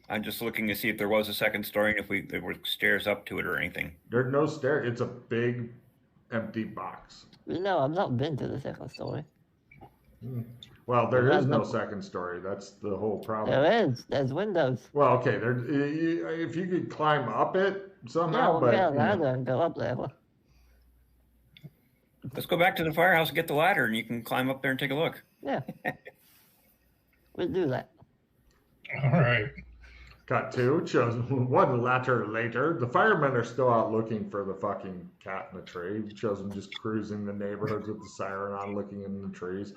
I'm just looking to see if there was a second story and if there were stairs up to it or anything. There's no stair. It's a big empty box. No, I've not been to the second story. Well, there is no second story. That's the whole problem. There is. There's windows. Well, okay. There, if you could climb up it somehow, yeah, but get a ladder and go up there. Let's go back to the firehouse and get the ladder, and you can climb up there and take a look. Yeah. We'll do that. All right. Cut two, shows one letter later. The firemen are still out looking for the fucking cat in the tree. Shows them just cruising the neighborhoods with the siren on, looking in the trees.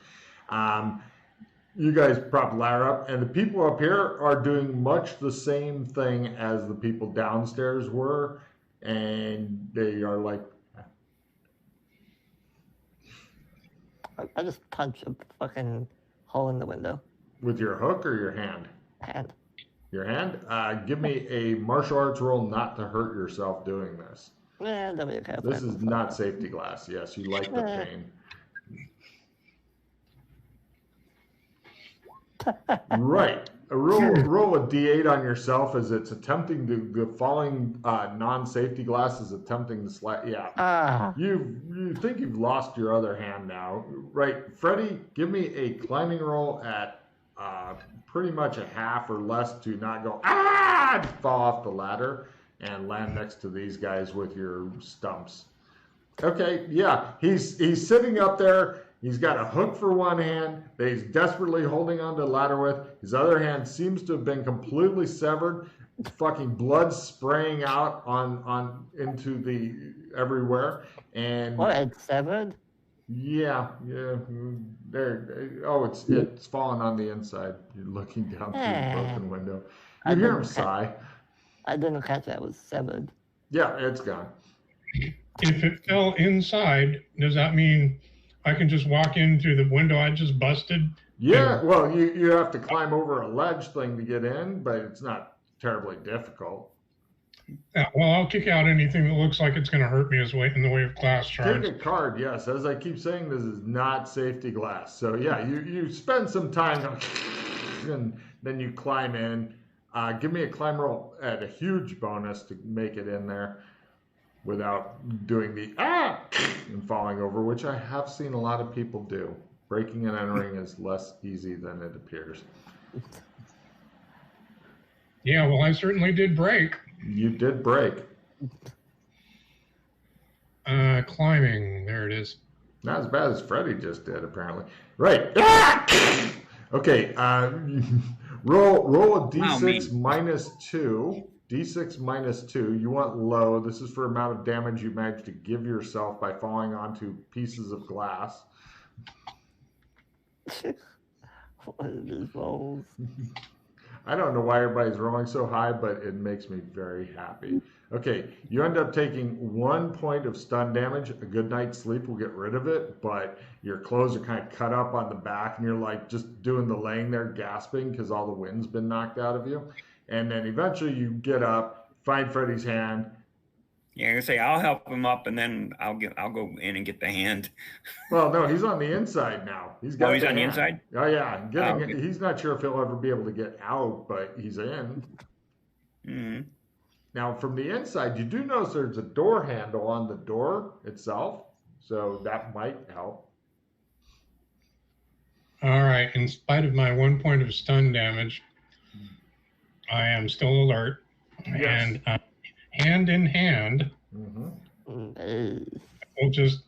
You guys prop the ladder up, and the people up here are doing much the same thing as the people downstairs were, and they are like... I just punch a fucking hole in the window. With your hook or your hand? Hand. Your hand? Give me a martial arts roll not to hurt yourself doing this. Yeah, that'll be okay. This is not safety glass. Yes, you like the pain. Right. Roll a d8 on yourself as it's attempting to, the falling non-safety glass is attempting to slide. Yeah. You think you've lost your other hand now. Right. Freddie, give me a climbing roll at pretty much a half or less to not go, fall off the ladder and land next to these guys with your stumps. Okay, yeah. He's sitting up there. He's got a hook for one hand that he's desperately holding onto the ladder with. His other hand seems to have been completely severed. Fucking blood spraying out on into the everywhere. And what? It's severed? Yeah. There. Oh, it's falling on the inside. You're looking down through the broken window. You hear him sigh. I didn't catch that. It was severed. Yeah, it's gone. If it fell inside, does that mean I can just walk in through the window I just busted? Yeah, well, you have to climb over a ledge thing to get in, but it's not terribly difficult. Yeah, well, I'll kick out anything that looks like it's going to hurt me in the way of glass shards. Take a card, yes. As I keep saying, this is not safety glass. So, yeah, you spend some time, and then you climb in. Give me a climb roll at a huge bonus to make it in there without doing the and falling over, which I have seen a lot of people do. Breaking and entering is less easy than it appears. Yeah, well, I certainly did break. You did break. Climbing. There it is. Not as bad as Freddy just did, apparently. Right. Okay. Roll a d6 minus 2. D6 minus 2. You want low. This is for amount of damage you managed to give yourself by falling onto pieces of glass. What are these rolls? I don't know why everybody's rolling so high, but it makes me very happy. Okay, you end up taking 1 point of stun damage. A good night's sleep will get rid of it, but your clothes are kind of cut up on the back, and you're like just doing the laying there gasping because all the wind's been knocked out of you. And then eventually you get up, find Freddy's hand. Yeah, I say I'll help him up, and then I'll go in and get the hand. Well, no, he's on the inside now. He's on the inside. Oh yeah, he's not sure if he'll ever be able to get out, but he's in. Mm-hmm. Now, from the inside, you do notice there's a door handle on the door itself, so that might help. All right. In spite of my 1 point of stun damage, I am still alert. Yes. And hand in hand, we'll just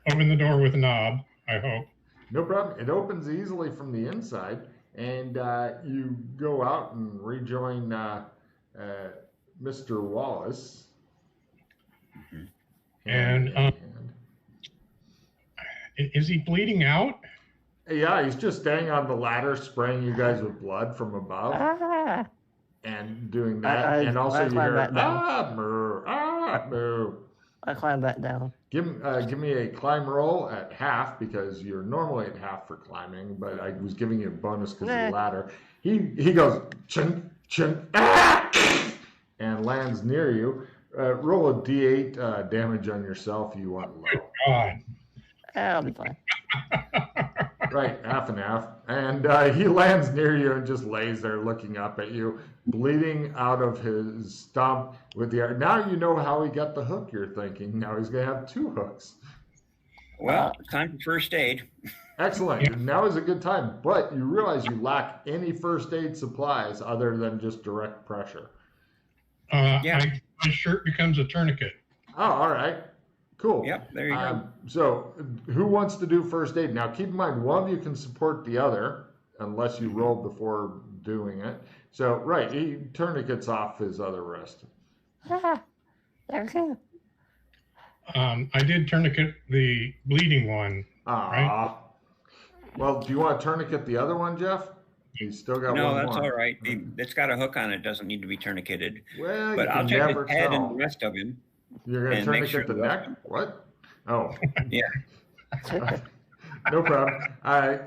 open the door with a knob, I hope. No problem. It opens easily from the inside, and you go out and rejoin Mr. Wallace. And is he bleeding out? Yeah, he's just staying on the ladder, spraying you guys with blood from above. And doing that, and also you hear moo. I climb back down. Give me a climb roll at half because you're normally at half for climbing, but I was giving you a bonus because of the ladder. He goes chunk chunk and lands near you. Roll a d8 damage on yourself. You want low. Good God. I'll be fine. Right, half and half. And he lands near you and just lays there looking up at you, bleeding out of his stump with the. Now you know how he got the hook, you're thinking. Now he's going to have 2 hooks. Well, it's time for first aid. Excellent. Yeah. Now is a good time, but you realize you lack any first aid supplies other than just direct pressure. My shirt becomes a tourniquet. Oh, all right. Cool. Yep, there you go. So, who wants to do first aid? Now, keep in mind, one of you can support the other, unless you roll before doing it. So, right, he tourniquets off his other wrist. Okay. I did tourniquet the bleeding one. Right? Well, do you want to tourniquet the other one, Jeff? He's still got No, one that's more. all right. It's got a hook on it. Doesn't need to be tourniqueted. Well, But you I'll can check never his head tell. and the rest of him. You're going to and make tourniquet sure the neck? What? Oh. Yeah. No problem.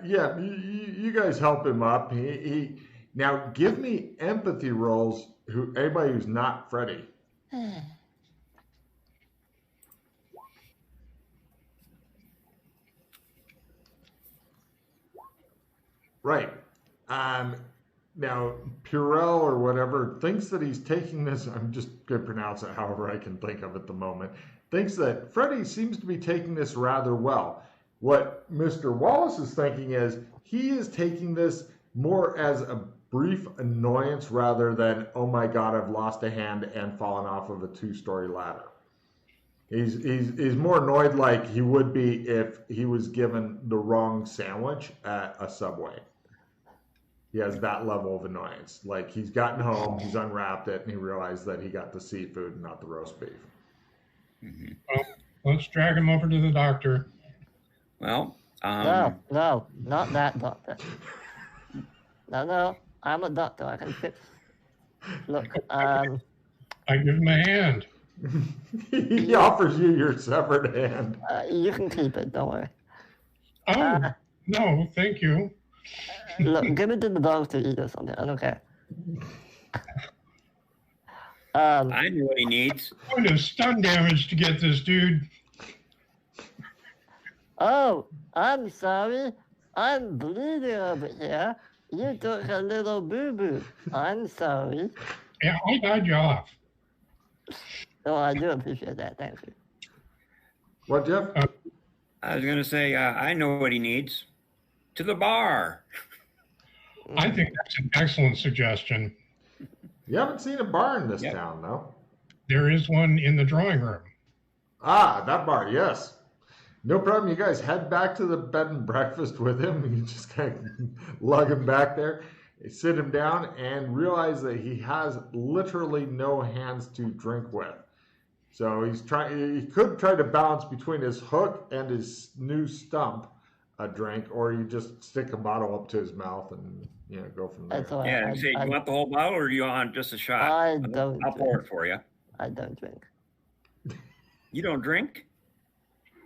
Yeah, you guys help him up. He now give me empathy rolls. Anybody who's not Freddy. Right. Now Purell or whatever thinks that he's taking this. I'm just going to pronounce it however I can think of at the moment. Thinks that Freddy seems to be taking this rather well. What Mr. Wallace is thinking is he is taking this more as a brief annoyance rather than, oh my God, I've lost a hand and fallen off of a 2-story ladder. He's more annoyed like he would be if he was given the wrong sandwich at a Subway. He has that level of annoyance. Like he's gotten home, he's unwrapped it, and he realized that he got the seafood and not the roast beef. Mm-hmm. Well, let's drag him over to the doctor. Well, No, not that doctor. No, I'm a doctor. I can fix. Look, I give him a hand. He offers you your severed hand. you can keep it. Don't worry. Oh, no, thank you. Look, give it to the dogs to eat or something. I don't care. I know what he needs. I'm going to stun damage to get this dude. Oh, I'm sorry. I'm bleeding over here. You took a little boo-boo. I'm sorry. Yeah, I got you off. Oh, I do appreciate that. Thank you. What, Jeff? I was going to say, I know what he needs. To the bar. I think that's an excellent suggestion. You haven't seen a bar in this town, though. There is one in the drawing room. Ah, that bar, yes. No problem. You guys head back to the bed and breakfast with him. You just kind of lug him back there, sit him down, and realize that he has literally no hands to drink with. So he could try to balance between his hook and his new stump a drink, or you just stick a bottle up to his mouth and go from there. That's all right. Yeah, say, you want the whole bottle or you want just a shot? I'll pour it for you. I don't drink. You don't drink?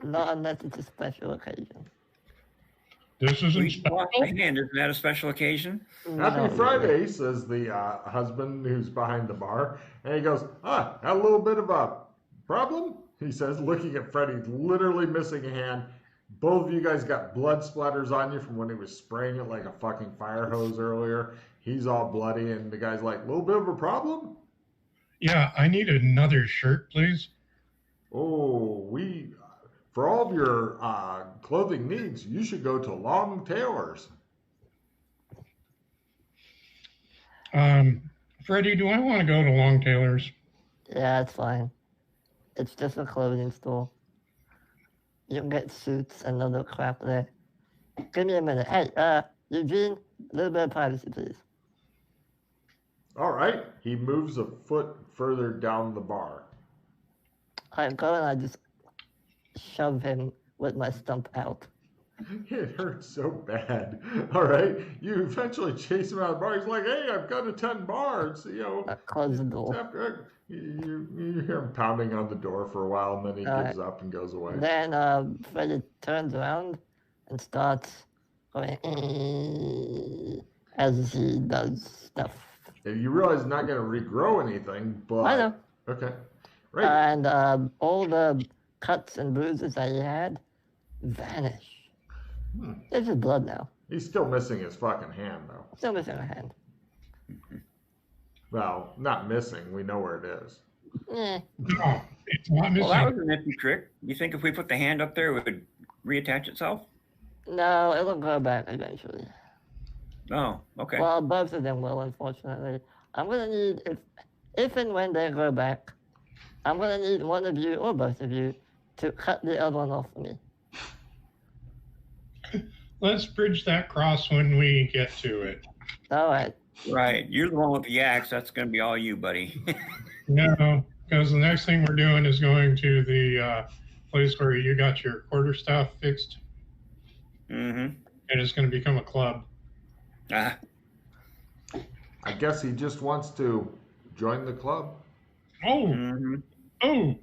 Not unless it's a special occasion. This isn't We wash special. the hand. Isn't that a special occasion? Happy Friday, says the husband who's behind the bar. And he goes, had a little bit of a problem? He says, looking at Freddie, literally missing a hand. Both of you guys got blood splatters on you from when he was spraying it like a fucking fire hose earlier. He's all bloody, and the guy's like, little bit of a problem? Yeah, I need another shirt, please. Oh, for all of your clothing needs, you should go to Long Tailors. Freddie, do I want to go to Long Tailor's? Yeah, it's fine. It's just a clothing store. You can get suits and other crap there. Give me a minute. Hey, Eugene, a little bit of privacy, please. All right. He moves a foot further down the bar. I go and I just shove him with my stump out. It hurts so bad. All right. You eventually chase him out of the bar. He's like, hey, I've got to 10 bars. I close the door. You hear him pounding on the door for a while, and then he gives up and goes away. Then Freddy turns around and starts going as he does stuff. And you realize he's not going to regrow anything, but... I know. Okay. Right. And all the cuts and bruises that he had vanish. It's his blood now. He's still missing his fucking hand, though. Still missing a hand. Well, not missing. We know where it is. Eh. No, it's not missing. Well, that was a nifty trick. You think if we put the hand up there, it would reattach itself? No, it'll go back eventually. Oh, okay. Well, both of them will, unfortunately. I'm gonna need, if and when they go back, I'm gonna need one of you or both of you to cut the other one off for me. Let's bridge that cross when we get to it. All right. Right. You're the one with the axe. That's going to be all you, buddy. No, because the next thing we're doing is going to the place where you got your quarterstaff fixed. Mm-hmm. And it's going to become a club. Ah. I guess he just wants to join the club. Oh, Mm-hmm. oh.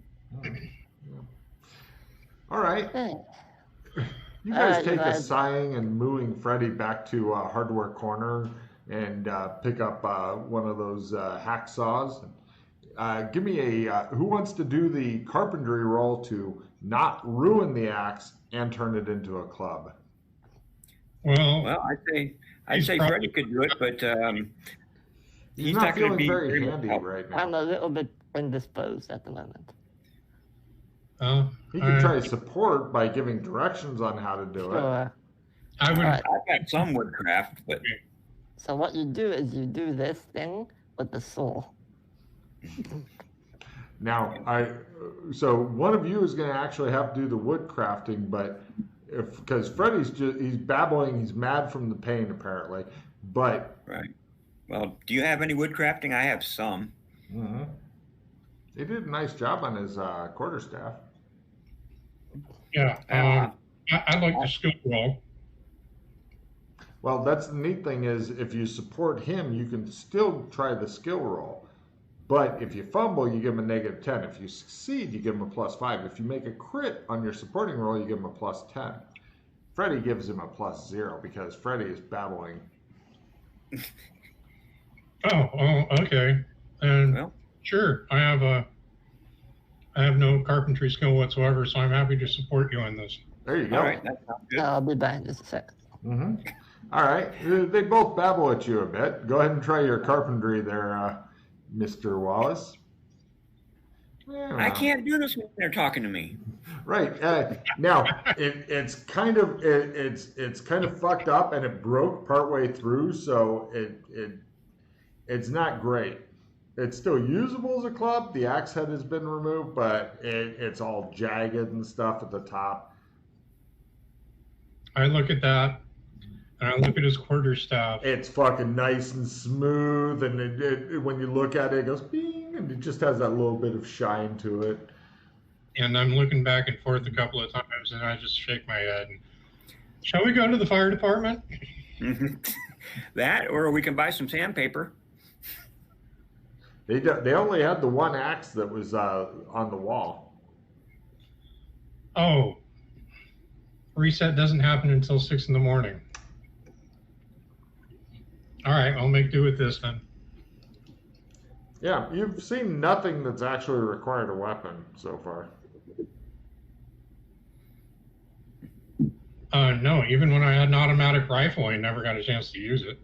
All right. Hey. You guys Alright, take a guys. sighing and mooing Freddy back to Hardware Corner and pick up one of those hacksaws. Give me a who wants to do the carpentry roll to not ruin the axe and turn it into a club? Well, I'd say Freddie could do it, but He's not not going feeling to be very much handy help. right I'm now. a little bit indisposed at the moment. He can try to support by giving directions on how to do it. Sure. I would. Alright. I've got some woodcraft, but So what you do is you do this thing with the saw. Now, so one of you is going to actually have to do the wood crafting, but because Freddy's he's babbling, he's mad from the pain apparently, but right. Well, do you have any woodcrafting? I have some. he did a nice job on his quarterstaff. Yeah. I'd like the skill roll. Well, that's the neat thing is if you support him, you can still try the skill roll. But if you fumble, you give him a -10. If you succeed, you give him a +5. If you make a crit on your supporting roll, you give him a +10. Freddy gives him a +0 because Freddy is babbling. Oh, okay. And Well, sure, I have no carpentry skill whatsoever, so I'm happy to support you in this. There you go. all right. That sounds good. I'll be back in just a sec. All right. They both babble at you a bit. Go ahead and try your carpentry there, Mr. Wallace. Yeah, I can't do this when they're talking to me. Right. Now it's kind of fucked up, and it broke partway through, so it's not great. It's still usable as a club. The axe head has been removed, but it's all jagged and stuff at the top. I look at that, and I look at his quarterstaff. It's fucking nice and smooth, and when you look at it, it goes bing, and it just has that little bit of shine to it. And I'm looking back and forth a couple of times, and I just shake my head. Shall we go to the fire department? That, or we can buy some sandpaper. They only had the one axe that was on the wall. Oh, reset doesn't happen until 6 in the morning. All right, I'll make do with this then. Yeah, you've seen nothing that's actually required a weapon so far. No, even when I had an automatic rifle, I never got a chance to use it.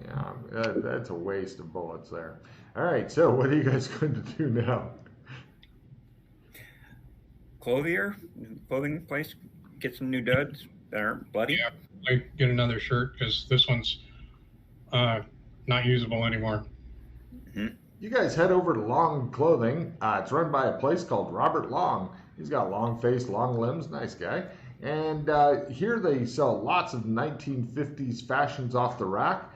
Yeah, that's a waste of bullets there. All right, so what are you guys going to do now? Clothing place, get some new duds that aren't bloody. Yeah, I get another shirt because this one's not usable anymore. You guys head over to Long Clothing. It's run by a place called Robert Long. He's got long face, long limbs, nice guy. And here they sell lots of 1950s fashions off the rack.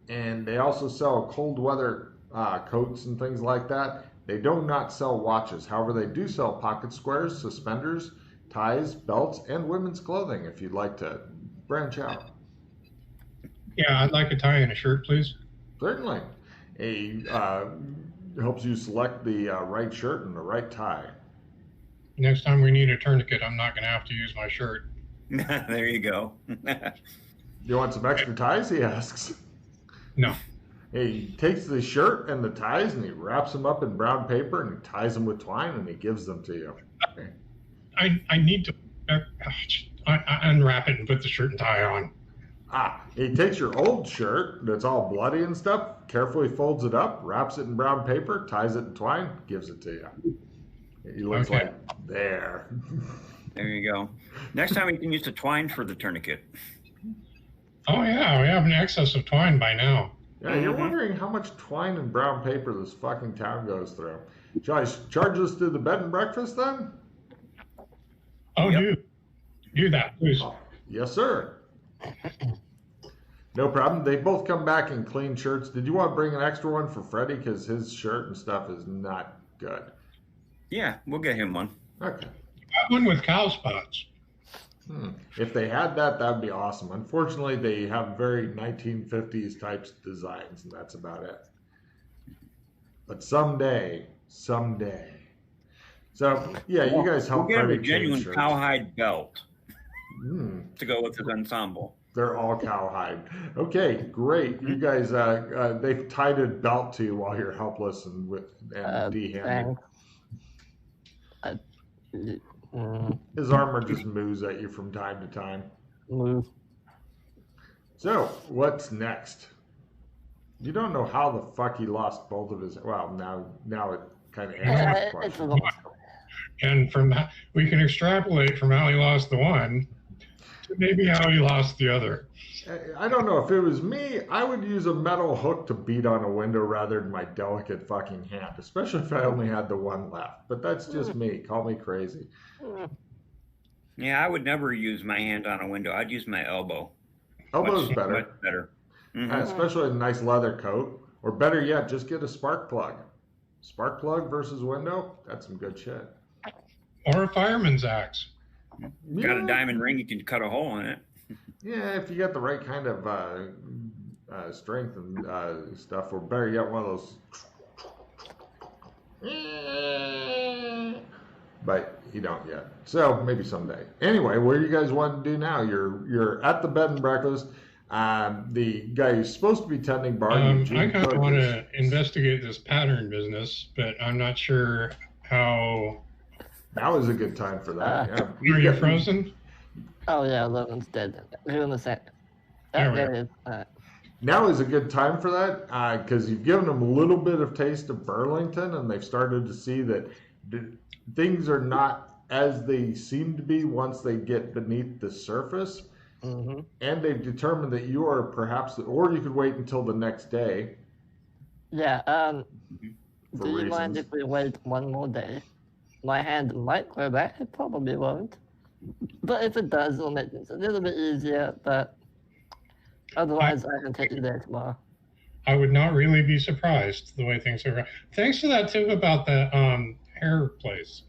And they also sell cold weather coats and things like that. They do not sell watches. However, they do sell pocket squares, suspenders, ties, belts, and women's clothing if you'd like to branch out. Yeah, I'd like a tie and a shirt, please. Certainly. Helps you select the right shirt and the right tie. Next time we need a tourniquet, I'm not going to have to use my shirt. There you go. You want some extra ties? He asks. No. He takes the shirt and the ties and he wraps them up in brown paper and he ties them with twine and he gives them to you. Okay. I need to. unwrap it and put the shirt and tie on. He takes your old shirt that's all bloody and stuff, carefully folds it up, wraps it in brown paper, ties it in twine, gives it to you. He looks like, there. There you go. Next time we can use the twine for the tourniquet. Oh, yeah, we have an excess of twine by now. Yeah, you're wondering how much twine and brown paper this fucking town goes through. Shall I charge us to the bed and breakfast then? Oh, do that, please. Oh, yes, sir. No problem. They both come back in clean shirts. Did you want to bring an extra one for Freddie? Because his shirt and stuff is not good. Yeah, we'll get him one. Okay. That one with cow spots. If they had that, that'd be awesome. Unfortunately, they have very 1950s types designs, and that's about it. But someday. So, yeah, you guys help We'll get him Freddie a genuine change shirts. cowhide belt to go with his ensemble. They're all cowhide. Okay, great. You guys, they've tied a belt to you while you're helpless and de-handed. His armor just moves at you from time to time. So, what's next? You don't know how the fuck he lost both of his. Well, now it kind of answers the question. And from that, we can extrapolate from how he lost the one to maybe how he lost the other. I don't know. If it was me, I would use a metal hook to beat on a window rather than my delicate fucking hand, especially if I only had the one left. But that's just me. Call me crazy. Yeah, I would never use my hand on a window. I'd use my elbow. Elbow's better. Much better. Especially a nice leather coat. Or better yet, just get a spark plug. Spark plug versus window, that's some good shit. Or a fireman's axe. Got a diamond ring, you can cut a hole in it. Yeah, if you got the right kind of strength and stuff, or better yet, one of those. But you don't yet. So maybe someday. Anyway, what do you guys want to do now? You're at the bed and breakfast. The guy who's supposed to be tending bar. I kind of want to investigate this pattern business, but I'm not sure how. Now is a good time for that. Are you frozen? Oh yeah, Logan's dead. Give him a sec. There we go. Now is a good time for that because you've given them a little bit of taste of Burlington, and they've started to see that things are not as they seem to be once they get beneath the surface. Mm-hmm. And they've determined that you are perhaps, or you could wait until the next day. Yeah. For do you reasons. mind if we wait one more day? My hand might grow back. It probably won't. But if it does, it'll make things a little bit easier. But otherwise, I can take you there tomorrow. I would not really be surprised the way things are. Thanks for that tip about the hair place.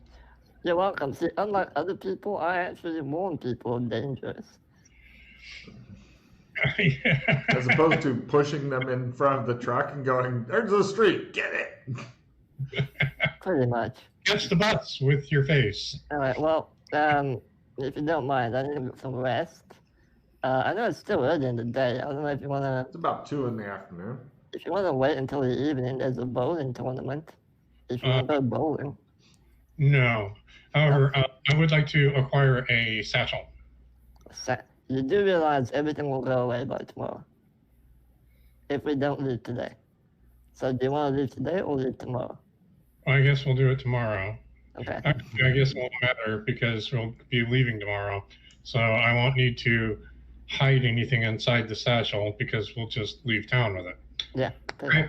You're welcome. See, unlike other people, I actually warn people of dangers. Yeah. As opposed to pushing them in front of the truck and going, there's the street, get it. Pretty much. Catch the bus with your face. All right. Well, if you don't mind, I need to get some rest. I know it's still early in the day. I don't know if you want to. It's about 2 in the afternoon. If you want to wait until the evening, there's a bowling tournament. If you want to go bowling. No. However, I would like to acquire a satchel. You do realize everything will go away by tomorrow. If we don't leave today. So do you want to leave today or leave tomorrow? Well, I guess we'll do it tomorrow. Okay. I guess it won't matter because we'll be leaving tomorrow. So I won't need to hide anything inside the satchel because we'll just leave town with it. Yeah. Right.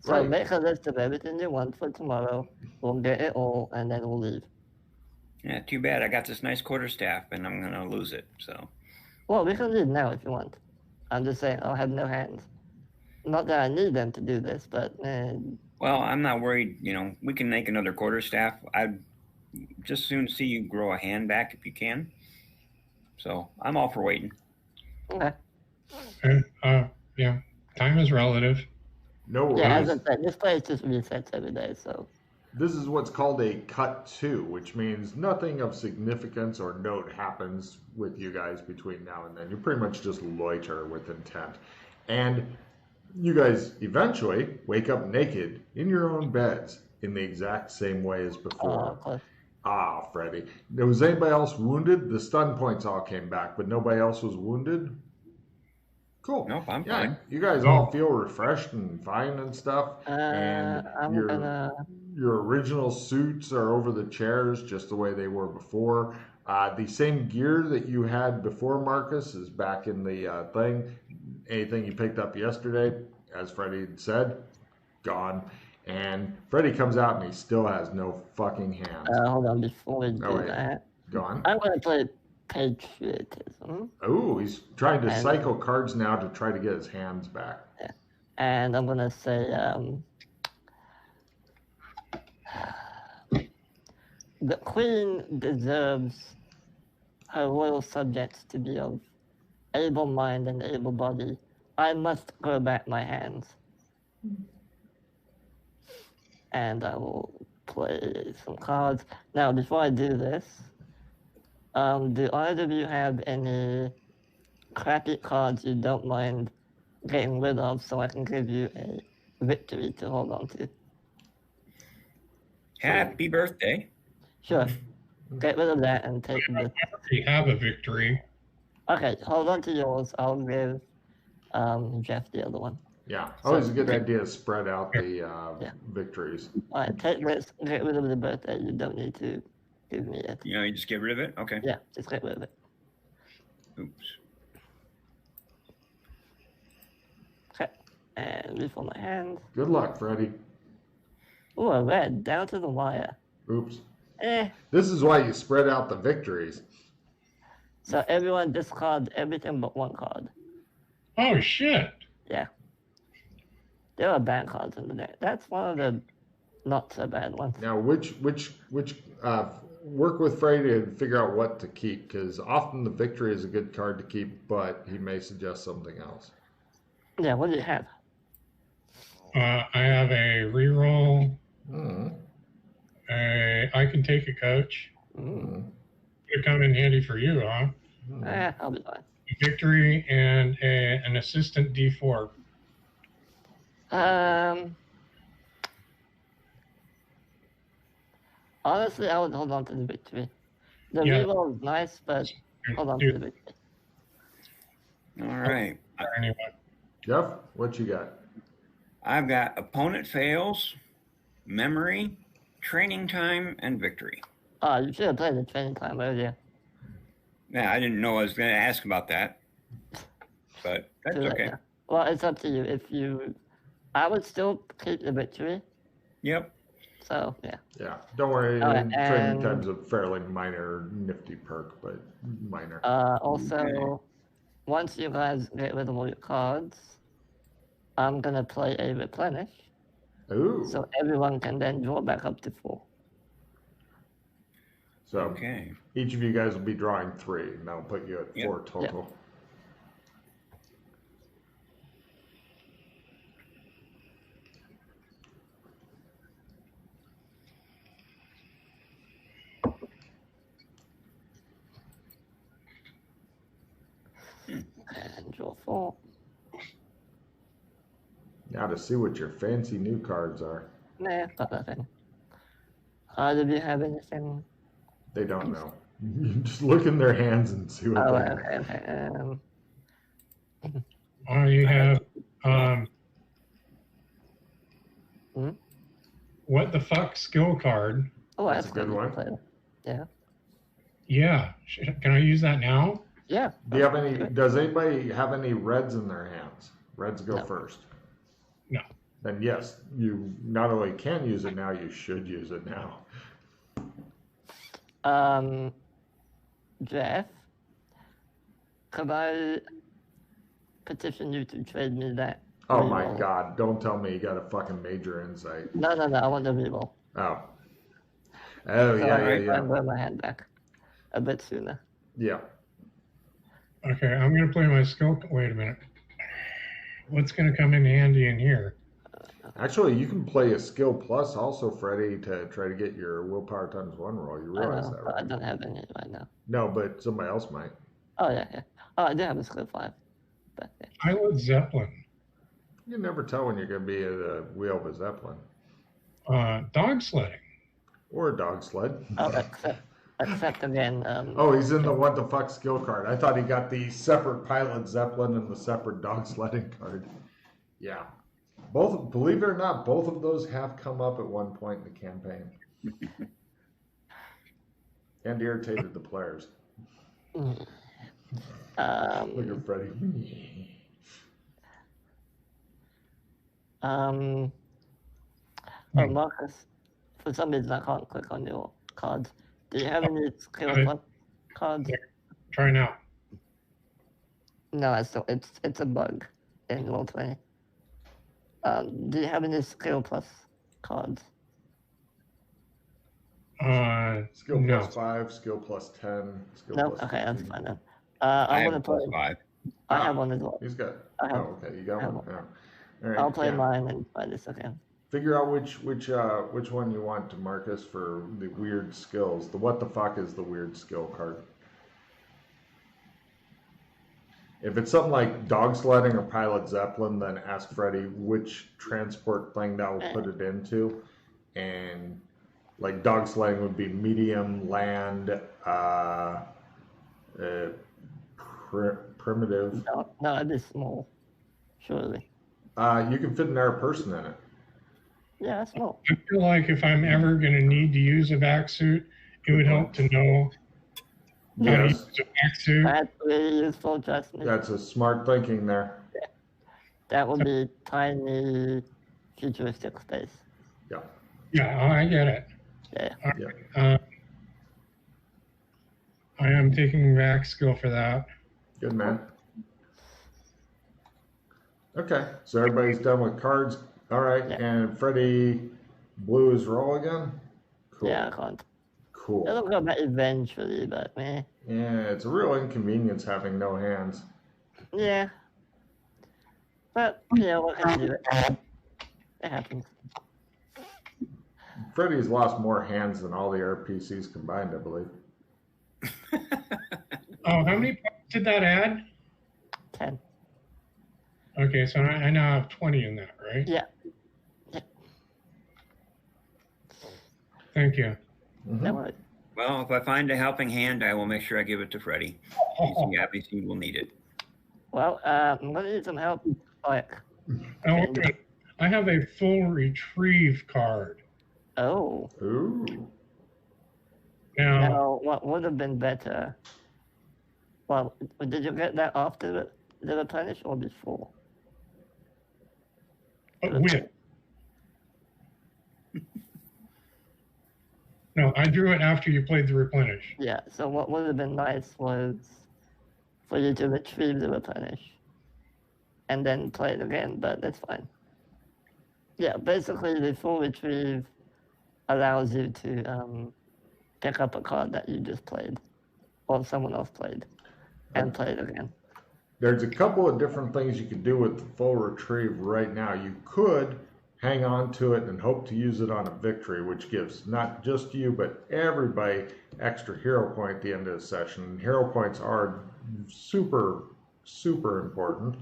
So Right. make a list of everything you want for tomorrow. We'll get it all and then we'll leave. Yeah, too bad. I got this nice quarterstaff and I'm going to lose it. So. Well, we can leave now if you want. I'm just saying I'll have no hands. Not that I need them to do this, but... Well, I'm not worried. You know, we can make another quarterstaff. I'd just soon see you grow a hand back if you can. So I'm all for waiting. Okay. Yeah, time is relative. No worries. Yeah, as I said, this place just resets every day, so... This is what's called a cut to, which means nothing of significance or note happens with you guys between now and then. You pretty much just loiter with intent. And you guys eventually wake up naked in your own beds in the exact same way as before. Ah, Freddie. Was anybody else wounded? The stun points all came back, but nobody else was wounded? Cool. Nope, I'm Yeah, fine. you guys all feel refreshed and fine and stuff. And your original suits are over the chairs just the way they were before. The same gear that you had before, Marcus, is back in the thing. Anything you picked up yesterday, as Freddie said, gone. And Freddie comes out and he still has no fucking hands. Hold on, before we do that, gone. I'm going to play patriotism. Oh, he's trying to cycle cards now to try to get his hands back. Yeah. And I'm going to say, the Queen deserves her royal subjects to be of able mind and able body. I must grow back my hands. And I will play some cards. Now, before I do this, do either of you have any crappy cards you don't mind getting rid of so I can give you a victory to hold on to? Happy birthday. Sure. Get rid of that and take the... I already have a victory. Okay, hold on to yours. I'll give Jeff the other one. Yeah, always a good idea to spread out the victories. All right, take this, get rid of the birthday. You don't need to give me it. You just get rid of it? Okay. Yeah, just get rid of it. Oops. Okay, and before my hand. Good luck, Freddie. Ooh, a red, down to the wire. Oops. Eh. This is why you spread out the victories. So everyone discard everything but one card. Oh, shit. Yeah. There are bad cards in the deck. That's one of the not so bad ones. Now, which work with Freddie to figure out what to keep, because often the victory is a good card to keep, but he may suggest something else. Yeah, what do you have? I have a reroll. Mm. I can take a coach. Mm. It'll come in handy for you, huh? Mm. I'll be fine. Victory and an assistant D4. Honestly, I would hold on to the victory. The reroll is nice, but hold on to the victory. All right. Anyway. Jeff, what you got? I've got opponent fails, memory, training time, and victory. Oh, you should have played the training time earlier. Yeah, I didn't know I was going to ask about that, but that's okay. Yeah. Well, it's up to you. I would still keep the victory. Yep. So, yeah. Yeah, don't worry. Training time's a fairly minor, nifty perk, but minor. Also, once you guys get rid of all your cards, I'm going to play a replenish. Ooh. So everyone can then draw back up to 4. So each of you guys will be drawing 3, and that'll put you at 4 total. Yep. And draw 4. Now to see what your fancy new cards are. Nah, got nothing. Do you have anything? They don't know. You just look in their hands and see what they have. You have what the fuck skill card. Oh, that's a good one. Yeah. Yeah. Can I use that now? Yeah. Do you have any? Does anybody have any reds in their hands? Reds go first. No. Then yes, you not only can use it now, you should use it now. Jeff, could I petition you to trade me that? Oh my God! Don't tell me you got a fucking major insight. No. I want the reroll. Oh. So yeah. I'm going my hand back a bit sooner. Yeah. Okay, I'm going to play my skill. Wait a minute. What's going to come in handy in here? Actually, you can play a skill plus also, Freddie, to try to get your willpower times 1 roll. You realize that, right? I don't have any right now. No, but somebody else might. Oh, yeah. Oh, I do have a skill 5. But, yeah. Pilot Zeppelin. You can never tell when you're going to be at the wheel of a Zeppelin. Dog sledding. Or a dog sled. Oh, except again. Oh, he's in the what the fuck skill card. I thought he got the separate pilot zeppelin and the separate dog sledding card. Yeah. Both, believe it or not, both of those have come up at one point in the campaign. And irritated the players. Look at Freddy. Oh, Marcus, for some reason I can't click on your cards. Do you have any skill plus cards? Try now. No, it's a bug in Roll20. Do you have any skill plus cards? Skill no. plus 5, skill plus 10, skill No? plus Okay, 15. that's fine then. I I'm have gonna plus play. 5. I have one as well. He's got. I have, okay, you got I have one. one. Yeah. All right, I'll play yeah. mine and try this again. Figure out which one you want to Marcus for the weird skills. The what the fuck is the weird skill card. If it's something like dog sledding or pilot zeppelin, then ask Freddy which transport thing that will put it into. And like dog sledding would be medium, land, primitive. No, it is small. Surely. You can fit an air person in it. Yeah, it's small. I feel like if I'm ever going to need to use a vac suit, it would help to know how to use a vac suit. That's really useful, trust me. That's a smart thinking there. Yeah. That would be tiny futuristic space. Yeah. Yeah, I get it. Yeah. Yeah. I am taking vac skill for that. Good man. Okay, so everybody's done with cards. All right, Yeah. and Freddy blew his roll again? Cool. Yeah, I can't. Cool. It'll come back eventually, but meh. Yeah, it's a real inconvenience having no hands. Yeah. But, yeah, what can you do? It happens. Freddy's lost more hands than all the RPCs combined, I believe. Oh, how many points did that add? 10. Okay, so I now have 20 in that, right? Yeah. Thank you. No worries. Well, if I find a helping hand, I will make sure I give it to Freddy. He will need it. Well, I'm gonna need some help. Like, Oh, wait a minute. I have a full retrieve card. oh. Ooh. Now, what would have been better? Well, did you get that after the replenish or before? With. No, I drew it after you played the replenish. Yeah, so what would have been nice was for you to retrieve the replenish and then play it again, but that's fine. Yeah, basically the full retrieve allows you to pick up a card that you just played or someone else played and play it again. There's a couple of different things you could do with the full retrieve right now. You could hang on to it and hope to use it on a victory, which gives not just you, but everybody extra hero point at the end of the session. Hero points are super, super important.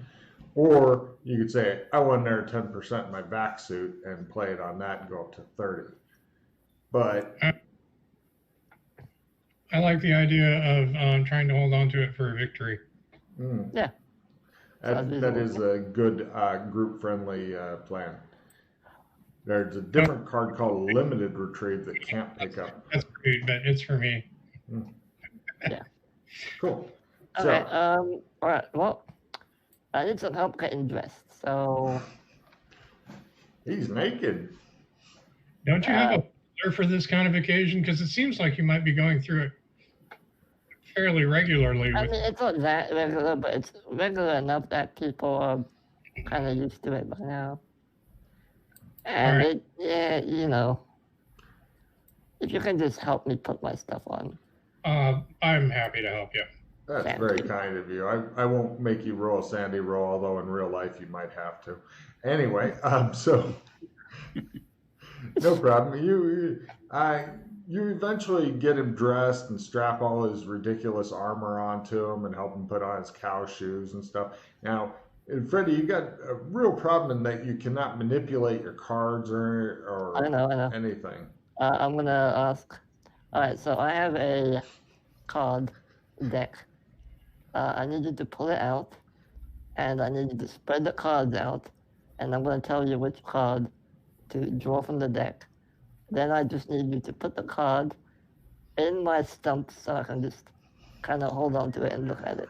Or you could say, I want another 10% in my vac suit and play it on that and go up to 30. But I like the idea of trying to hold on to it for a victory. Yeah. That is a good group-friendly plan. There's a different card called Limited Retrieve that can't pick up. That's great, but it's for me. Yeah. Cool. Okay, So, all right, well, I need some help getting dressed, so... he's naked. Don't you have a color for this kind of occasion? Because it seems like you might be going through it fairly regularly. I mean, it's not that regular, but it's regular enough that people are kind of used to it by now. And Right. yeah, you know, if you can just help me put my stuff on. I'm happy to help you. That's Thank very you. kind of you. I won't make you roll a sandy roll, although in real life you might have to. Anyway, so no problem. You eventually get him dressed and strap all his ridiculous armor onto him and help him put on his cow shoes and stuff. Now, Freddie, you got a real problem in that you cannot manipulate your cards or I know. anything. I'm gonna ask. All right, so I have a card deck. I need you to pull it out, and I need you to spread the cards out, and I'm gonna tell you which card to draw from the deck. Then I just need you to put the card in my stump so I can just kind of hold on to it and look at it.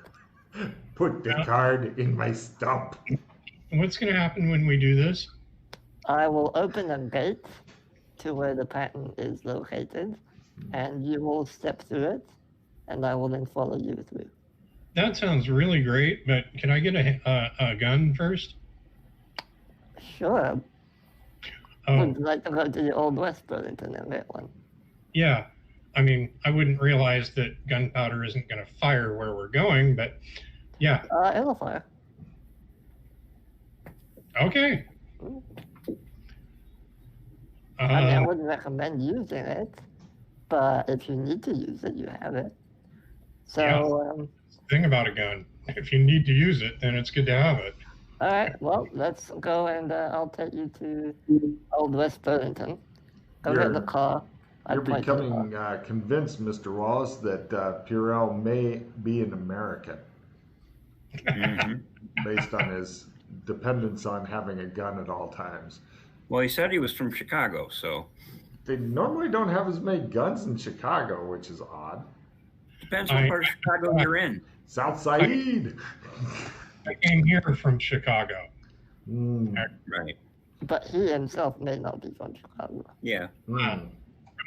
Put the card in my stump. What's going to happen when we do this? I will open a gate to where the pattern is located, and you will step through it, and I will then follow you through. That sounds really great, but can I get a gun first? Sure. Oh, Would you like to go to the Old West Burlington and get one? yeah. I mean, I wouldn't realize that gunpowder isn't going to fire where we're going, but yeah. It'll fire. Okay. I mean, I wouldn't recommend using it, but if you need to use it, you have it. So, Yeah. Thing about a gun, if you need to use it, then it's good to have it. All right, well, let's go and I'll take you to Old West Burlington. Go get the car. You're becoming convinced, Mr. Wallace, that Purell may be an American based on his dependence on having a gun at all times. Well, he said he was from Chicago, so. They normally don't have as many guns in Chicago, which is odd. Depends what part of Chicago you're in. South Side. I came here from Chicago. Right. But he himself may not be from Chicago. Yeah. From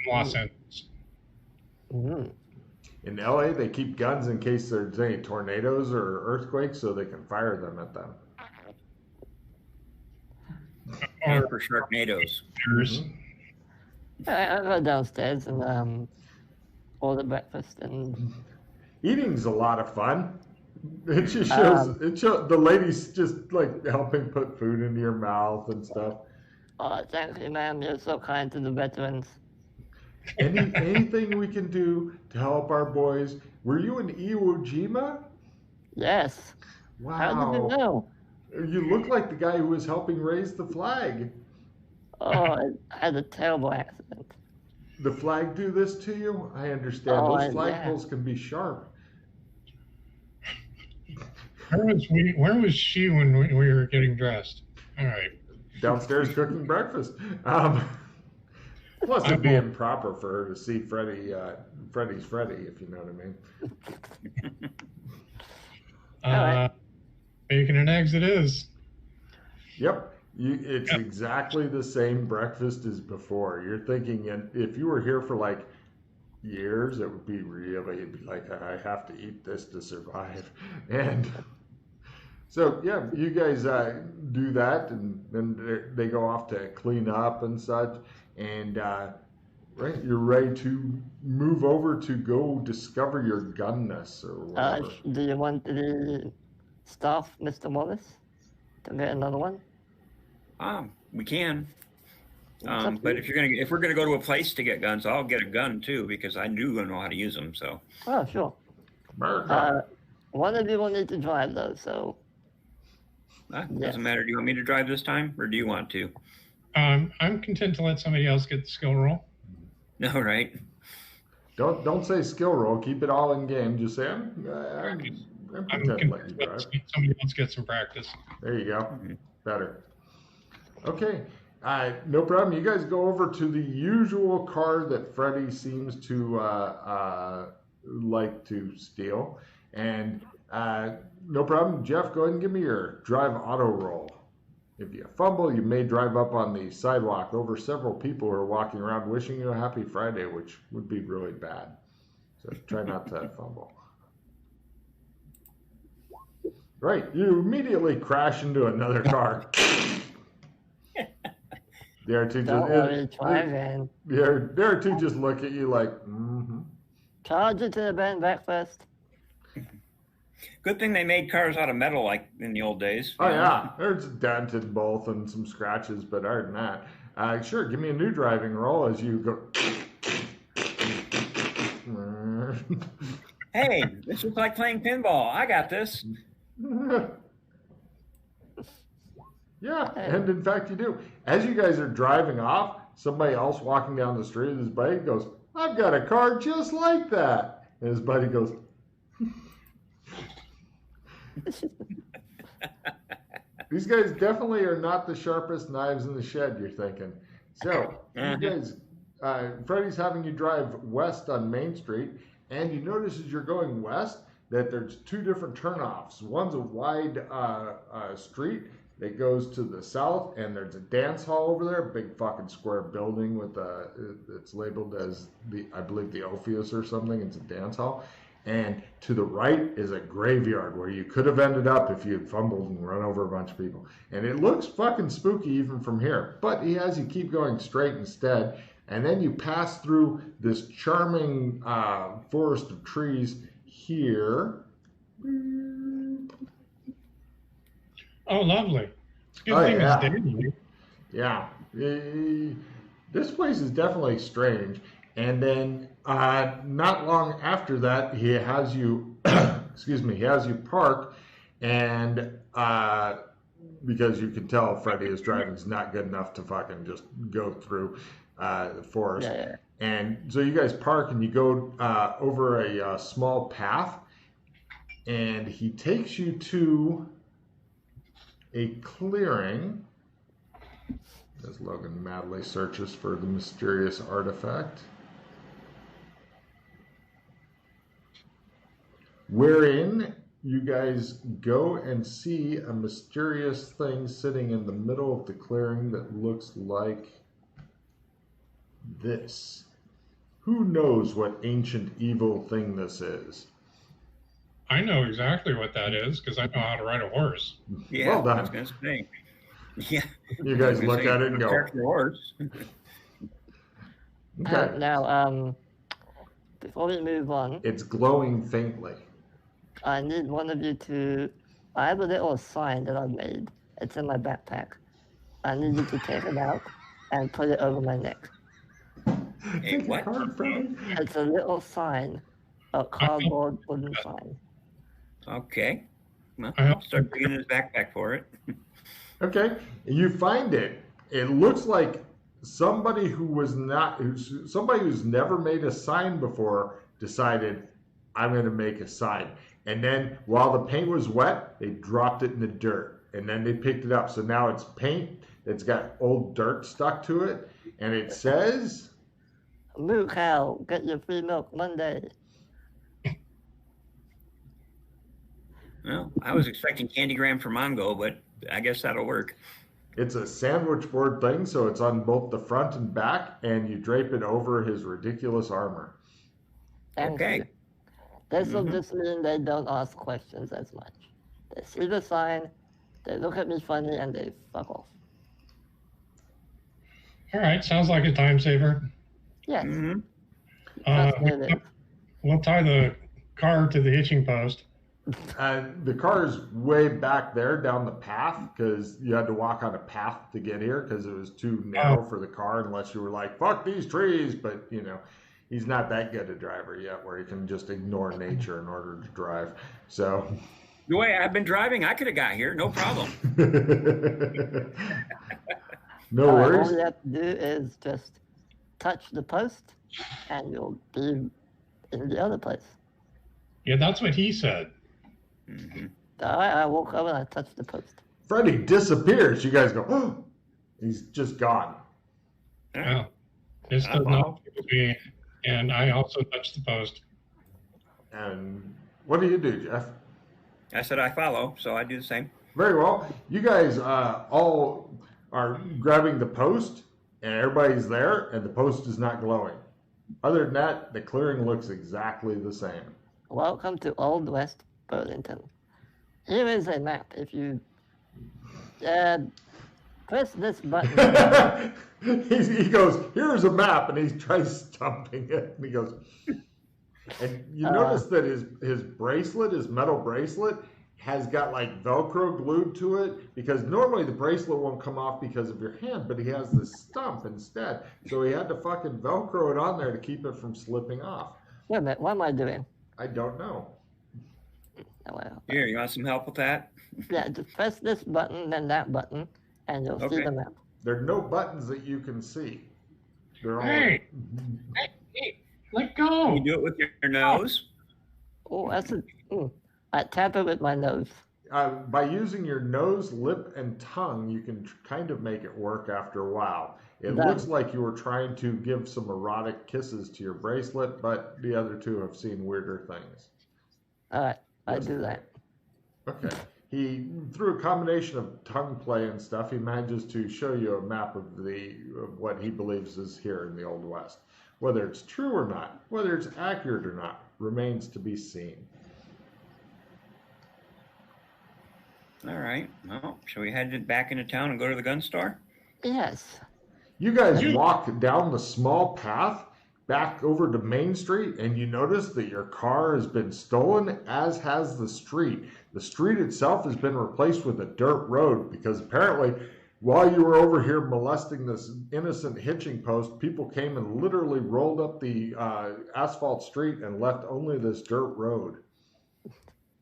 Los Angeles. In LA, they keep guns in case there's any tornadoes or earthquakes so they can fire them at them. Or for Sharknadoes. I'll go downstairs and order breakfast and... Eating's a lot of fun. It just shows, the ladies just like helping put food into your mouth and stuff. Oh, thank you, ma'am. You're so kind to the veterans. Anything we can do to help our boys. Were you in Iwo Jima? Yes. Wow. How did you know? You look like the guy who was helping raise the flag. Oh, I had a terrible accident. The flag do this to you? I understand. Those flagpoles can be sharp. Where was she when we were getting dressed? All right. Downstairs cooking breakfast. Plus, it'd be improper for her to see Freddy's Freddy, if you know what I mean. Bacon and eggs it is. Yep. It's exactly the same breakfast as before. You're thinking, and if you were here for like years, it would be it'd be like, I have to eat this to survive. And so, yeah, you guys do that, and then they go off to clean up and such. And right, you're ready to move over to go discover your gunness or whatever. Do you want the staff, Mr. Wallace, to get another one? We can. But if we're gonna go to a place to get guns, I'll get a gun too because I do know how to use them. So. Oh, sure. One of you will need to drive though, so. Doesn't matter. Do you want me to drive this time, or do you want to? I'm content to let somebody else get the skill roll. All right. Don't say skill roll. Keep it all in game. Just say I'm content to let you drive. Somebody else get some practice. There you go. Better. Okay. No problem. You guys go over to the usual car that Freddy seems to like to steal. And no problem. Jeff, go ahead and give me your drive auto roll. If you fumble, you may drive up on the sidewalk over several people who are walking around wishing you a happy Friday, which would be really bad. So try not to fumble. Right. You immediately crash into another car. There are two just look at you like, Charge it to the band breakfast. Good thing they made cars out of metal like in the old days. Oh, yeah. There's a dent in both and some scratches, but other than that, sure, give me a new driving roll as you go. Hey, this is like playing pinball. I got this. Yeah, and in fact you do. As you guys are driving off, somebody else walking down the street with his bike goes, I've got a car just like that. And his buddy goes, these guys definitely are not the sharpest knives in the shed, you're thinking. So, you guys, Freddie's having you drive west on Main Street, and you notice as you're going west that there's two different turnoffs. One's a wide street that goes to the south, and there's a dance hall over there, a big fucking square building with it's labeled as I believe the Orpheus or something. It's a dance hall. And to the right is a graveyard where you could have ended up if you had fumbled and run over a bunch of people. And it looks fucking spooky even from here. But he has you keep going straight instead. And then you pass through this charming forest of trees here. Oh, lovely. It's a good thing it's day. Yeah. This place is definitely strange. And then not long after that, he has you, he has you park, and because you can tell Freddie is driving is not good enough to fucking just go through the forest. Yeah. And so you guys park and you go over a small path, and he takes you to a clearing. As Logan madly searches for the mysterious artifact. Wherein you guys go and see a mysterious thing sitting in the middle of the clearing that looks like this. Who knows what ancient evil thing this is? I know exactly what that is because I know how to ride a horse. Yeah, well done. I was going to say. Yeah. You guys look at it and go. Horse. Okay. Now, before we move on, It's glowing faintly. I need one of you to. I have a little sign that I've made. It's in my backpack. I need you to take it out and put it over my neck. Hey, what? It's a little sign, a cardboard wooden sign. Okay. Well, I'll start digging in his backpack for it. Okay, you find it. It looks like somebody who's never made a sign before decided, I'm going to make a sign. And then while the paint was wet, they dropped it in the dirt. And then they picked it up. So now it's paint that's got old dirt stuck to it. And it says, Moo cow, get your free milk Monday. Well, I was expecting Candygram for Mongo, but I guess that'll work. It's a sandwich board thing, so it's on both the front and back, and you drape it over his ridiculous armor. Okay. This will just mean they don't ask questions as much. They see the sign, they look at me funny, and they fuck off. All right, sounds like a time saver. Yes. We'll tie the car to the hitching post. The car is way back there down the path because you had to walk on a path to get here because it was too narrow for the car unless you were like, fuck these trees. But, you know, he's not that good a driver yet where he can just ignore nature in order to drive. So the way I've been driving, I could have got here. No problem. No worries. All you have to do is just touch the post and you'll be in the other place. Yeah, that's what he said. All right, I walk over and I touch the post. Freddie disappears. You guys go, oh, he's just gone. Yeah. This does not to me, and I also touched the post. And what do you do, Jeff? I said I follow, so I do the same. Very well. You guys all are grabbing the post, and everybody's there, and the post is not glowing. Other than that, the clearing looks exactly the same. Welcome to Old West Burlington. Here is a map. If you press this button. He goes, here's a map, and he tries stumping it, and he goes, and you notice that his bracelet, his metal bracelet, has got like Velcro glued to it, because normally the bracelet won't come off because of your hand, but he has this stump instead. So he had to fucking Velcro it on there to keep it from slipping off. Wait a minute, what am I doing? I don't know. Here, you want some help with that? Yeah, just press this button, then that button, and you'll see the map. There are no buttons that you can see. They're all. Hey, let Can go. you do it with your nose? Oh, that's a. I tap it with my nose. By using your nose, lip, and tongue, you can kind of make it work after a while. It Done. looks like you were trying to give some erotic kisses to your bracelet, but the other two have seen weirder things. All right, I Yes. do that. Okay. He, through a combination of tongue play and stuff, he manages to show you a map of what he believes is here in the Old West. Whether it's true or not, whether it's accurate or not, remains to be seen. All right. Well, shall we head back into town and go to the gun store? Yes. You guys walk down the small path back over to Main Street, and you notice that your car has been stolen, as has the street. The street itself has been replaced with a dirt road because apparently while you were over here molesting this innocent hitching post, people came and literally rolled up the asphalt street and left only this dirt road.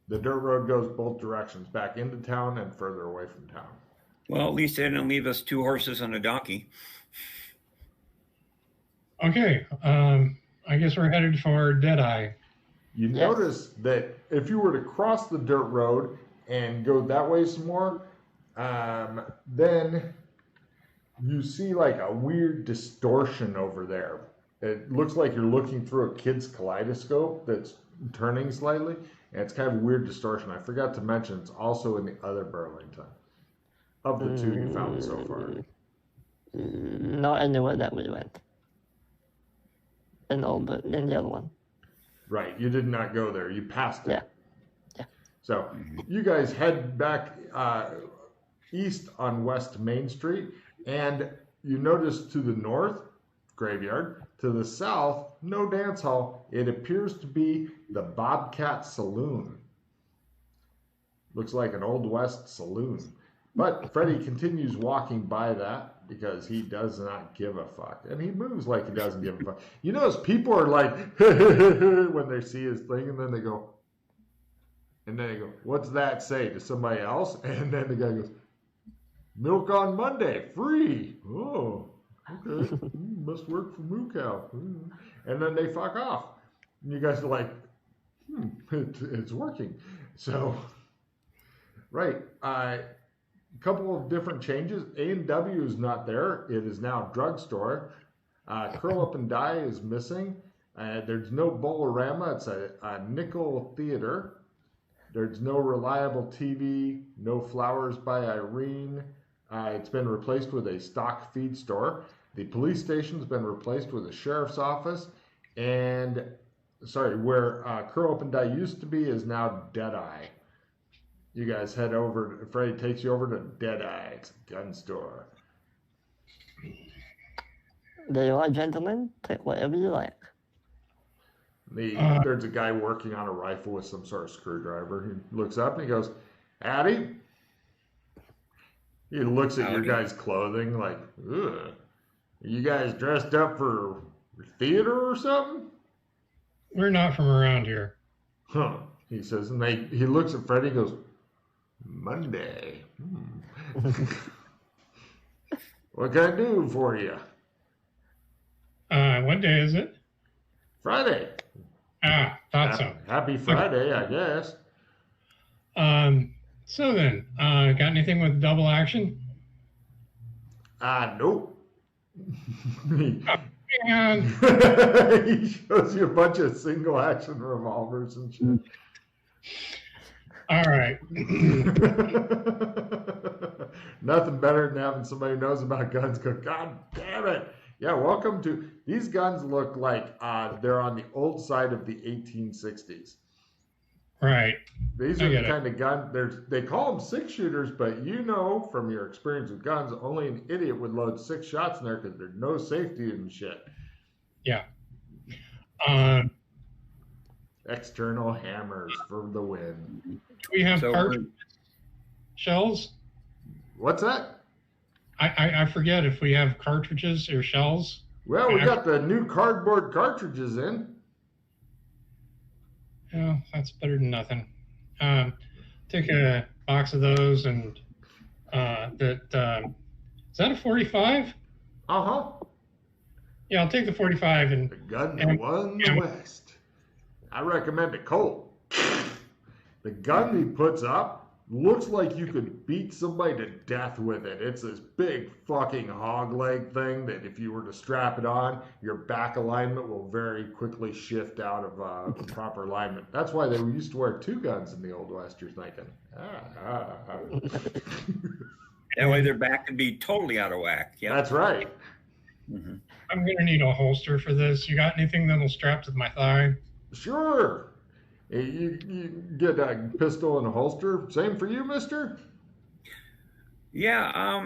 The dirt road goes both directions, back into town and further away from town. Well, at least they didn't leave us 2 horses and a donkey. Okay, I guess we're headed for Deadeye. You notice that if you were to cross the dirt road and go that way some more, then you see like a weird distortion over there. It looks like you're looking through a kid's kaleidoscope that's turning slightly, and it's kind of a weird distortion. I forgot to mention it's also in the other Burlington. Of the 2 you found so far. Not anywhere that we went. In the other one. Right, you did not go there. You passed it. Yeah. So you guys head back east on West Main Street, and you notice to the north, graveyard. To the south, no dance hall. It appears to be the Bobcat Saloon. Looks like an Old West saloon. But Freddy continues walking by that because he does not give a fuck. And he moves like he doesn't give a fuck. You notice people are like, when they see his thing, and then they go, what's that say to somebody else? And then the guy goes, milk on Monday, free. Oh, okay. Must work for Moo Cow. And then they fuck off. And you guys are like, it's working. So, right. A couple of different changes. A&W is not there. It is now drugstore. Curl Up and Die is missing. There's no Bolorama. It's a nickel theater. There's no Reliable TV. No Flowers by Irene. It's been replaced with a stock feed store. The police station's been replaced with a sheriff's office. And, where Curl Up and Die used to be is now Deadeye. You guys head over, Freddy takes you over to Deadeye. It's a gun store. There you are, gentlemen. Take whatever you like. There's a guy working on a rifle with some sort of screwdriver. He looks up and he goes, Howdy. He looks at your guys' clothing like, ugh. Are you guys dressed up for theater or something? We're not from around here. Huh, he says. And he looks at Freddy and goes, Monday. What can I do for you? What day is it? Friday. Thought so. Happy Friday, I guess. So then, got anything with double action? Nope. Hang on. He shows you a bunch of single action revolvers and shit. All right. Nothing better than having somebody who knows about guns go, God damn it. Yeah, welcome to, these guns look like they're on the old side of the 1860s. Right. These are the kind of gun, they call them 6-shooters, but you know from your experience with guns, only an idiot would load 6 shots in there because there's no safety and shit. Yeah. External hammers for the win. Do we have cartridges? Shells? What's that? I forget if we have cartridges or shells. Well, we got the new cardboard cartridges in. Yeah, that's better than nothing. Take a box of those and is that a 45? Uh-huh. Yeah, I'll take the 45 The gun that won the West. I recommend a Colt. The gun he puts up looks like you could beat somebody to death with it. It's this big fucking hog leg thing that if you were to strap it on, your back alignment will very quickly shift out of proper alignment. That's why they used to wear two guns in the Old West, you're thinking. That way their back could be totally out of whack. Yep. That's right. Mm-hmm. I'm going to need a holster for this. You got anything that'll strap to my thigh? Sure. You get a pistol and a holster. Same for you, mister? Yeah,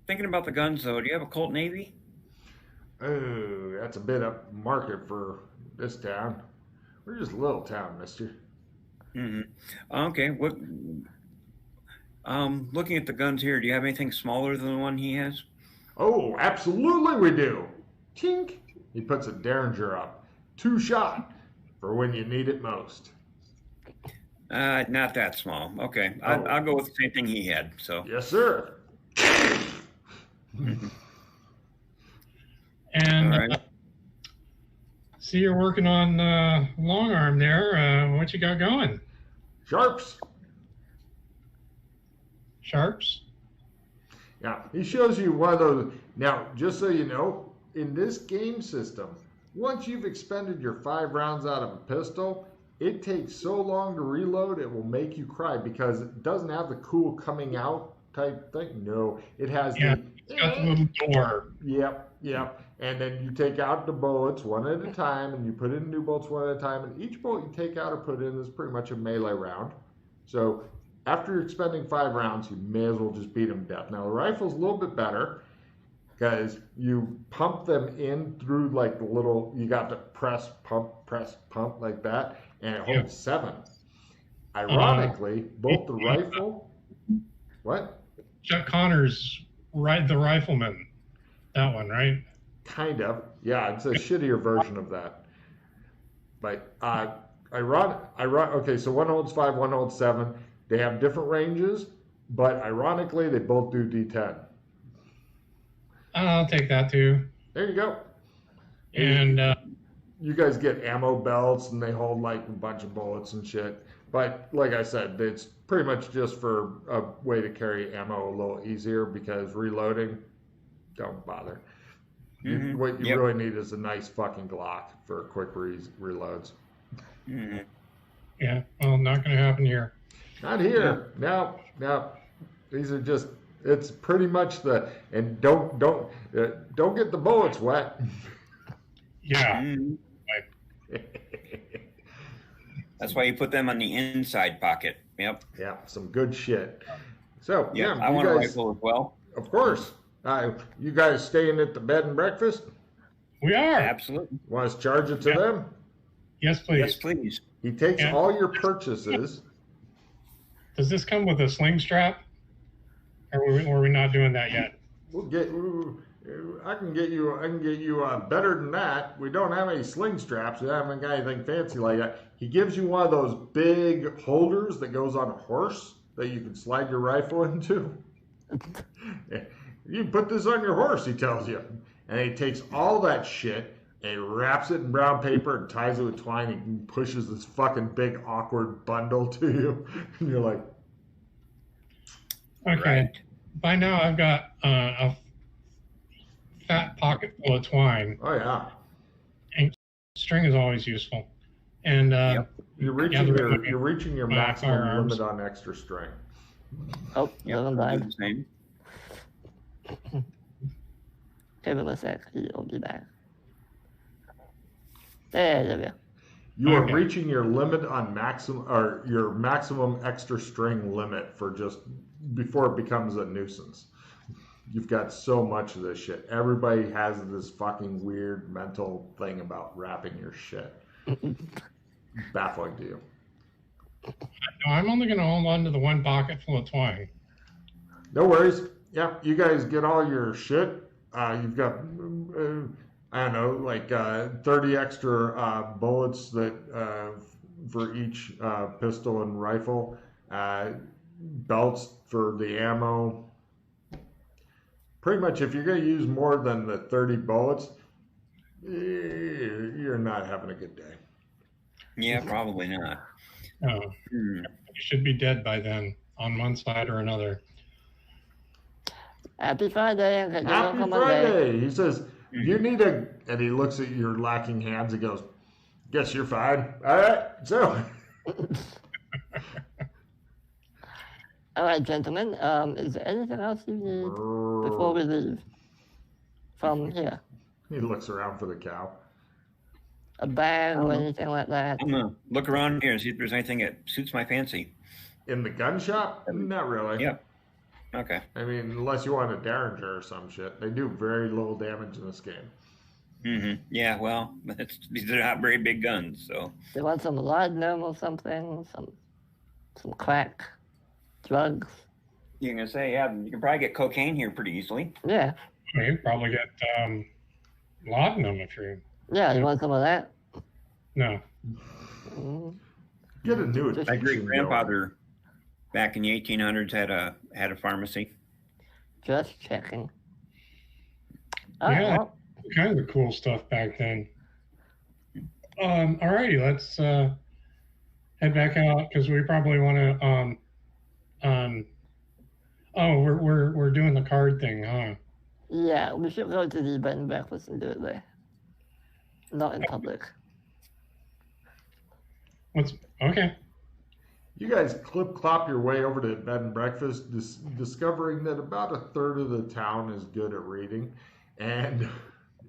thinking about the guns, though, do you have a Colt Navy? Oh, that's a bit up market for this town. We're just a little town, mister. Mm-hmm. Okay, what... looking at the guns here, do you have anything smaller than the one he has? Oh, absolutely we do. Tink. He puts a Derringer up. 2-shot for when you need it most. Not that small. Okay, Oh. I'll go with the same thing he had. So. Yes, sir. And All right. see, you're working on long arm there. What you got going? Sharps. Sharps? Yeah, he shows you one of those. Now, just so you know, in this game system, once you've expended your 5 rounds out of a pistol, it takes so long to reload, it will make you cry because it doesn't have the cool coming out type thing. No, it has it's got the little door. Yep. And then you take out the bullets one at a time, and you put in new bullets one at a time, and each bullet you take out or put in is pretty much a melee round. So after you're expending 5 rounds, you may as well just beat them to death. Now, the rifle's a little bit better because you pump them in through like the little, you got to press, pump, like that, and it holds 7. Ironically, both the rifle, what? Chuck Connor's the rifleman. That one, right? Kind of. Yeah, it's a shittier version of that. But okay, so one holds 5, one holds 7. They have different ranges, but ironically, they both do D10. I'll take that too. There you go. And you guys get ammo belts, and they hold like a bunch of bullets and shit. But like I said, it's pretty much just for a way to carry ammo a little easier because reloading, don't bother. Mm-hmm. What you really need is a nice fucking Glock for quick reloads. Mm-hmm. yeah, well, not going to happen here. Not here. No. These are just. It's pretty much and don't get the bullets wet. Yeah. Mm-hmm. That's why you put them on the inside pocket. Yep. Yeah, some good shit. So yeah, I want a rifle as well. Of course. You guys staying at the bed and breakfast? We are. Absolutely. Want us to charge it to them? Yes, please. Yes, please. He takes all your purchases. Does this come with a sling strap? Or are we not doing that yet? I can get you better than that. We don't have any sling straps. We haven't got anything fancy like that. He gives you one of those big holders that goes on a horse that you can slide your rifle into. You put this on your horse, he tells you. And he takes all that shit and he wraps it in brown paper and ties it with twine and pushes this fucking big awkward bundle to you. And you're like, okay. Right. By now I've got a fat pocket full of twine. oh yeah. And string is always useful. And You're reaching your maximum firearms. limit on extra string. Oh, Yep. never Do mind. the same. Give him a sec. He'll be back. There we go. You are Okay. reaching your limit on your maximum extra string limit for just before it becomes a nuisance. You've got so much of this shit. Everybody has this fucking weird mental thing about wrapping your shit. Baffling to you. no, I'm only going to hold on to the one pocket full of twine. No worries. Yeah, you guys get all your shit. You've got, I don't know, like 30 extra bullets that for each pistol and rifle. Belts for the ammo. Pretty much, if you're going to use more than the 30 bullets, You're not having a good day. Yeah, probably not. Oh, you should be dead by then, on one side or another. Happy Friday. And Happy Friday. He says, you need a... And he looks at your lacking hands and goes, guess you're fine. All right, so... All right, gentlemen. Is there anything else you need before we leave from here? He looks around for the cow. A bag or anything like that? I'm going to look around here and see if there's anything that suits my fancy. In the gun shop? Not really. Yep. Okay. I mean, unless you want a Derringer or some shit. They do very little damage in this game. Mm-hmm. Yeah, well, these are not very big guns, so. They want some laudanum or something, some crack, drugs. You're going to say, yeah, you can probably get cocaine here pretty easily. Yeah. You can probably get laudanum if you're... Yeah, you want some of that? No. Get a new My great-grandfather back in the 1800s had a pharmacy. Just checking. Yeah, all kinds of cool stuff back then. Alrighty, let's head back out because we probably want to. We're doing the card thing, huh? Yeah, we should go to the bed and breakfast and do it there. Not in public. Okay? You guys clip-clop your way over to bed and breakfast, discovering that about a third of the town is good at reading. And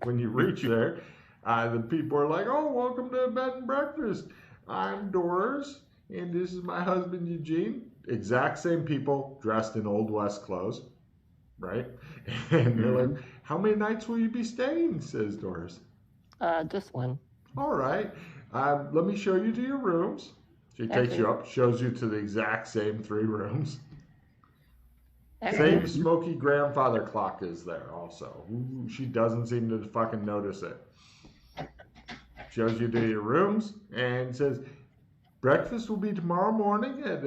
when you reach there, the people are like, oh, welcome to bed and breakfast. I'm Doris, and this is my husband, Eugene. Exact same people dressed in Old West clothes, right? And they're like, how many nights will you be staying, says Doris. Just one. All right. Let me show you to your rooms. She takes you up, shows you to the exact same 3 rooms. Same smoky grandfather clock is there also. Ooh, she doesn't seem to fucking notice it. Shows you to your rooms and says, breakfast will be tomorrow morning at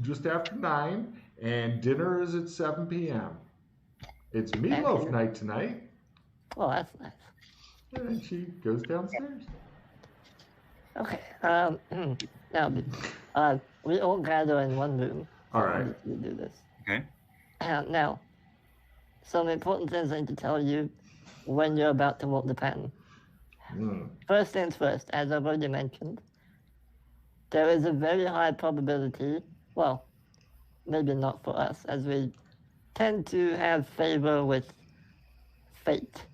just after 9, and dinner is at 7 p.m. It's meatloaf night tonight. Oh, that's nice. And she goes downstairs. Okay. Now, we all gather in one room. All right. We do this. Okay. Now, some important things I need to tell you when you're about to walk the pattern. First things first, as I've already mentioned, there is a very high probability, well, maybe not for us, as we tend to have favor with fate,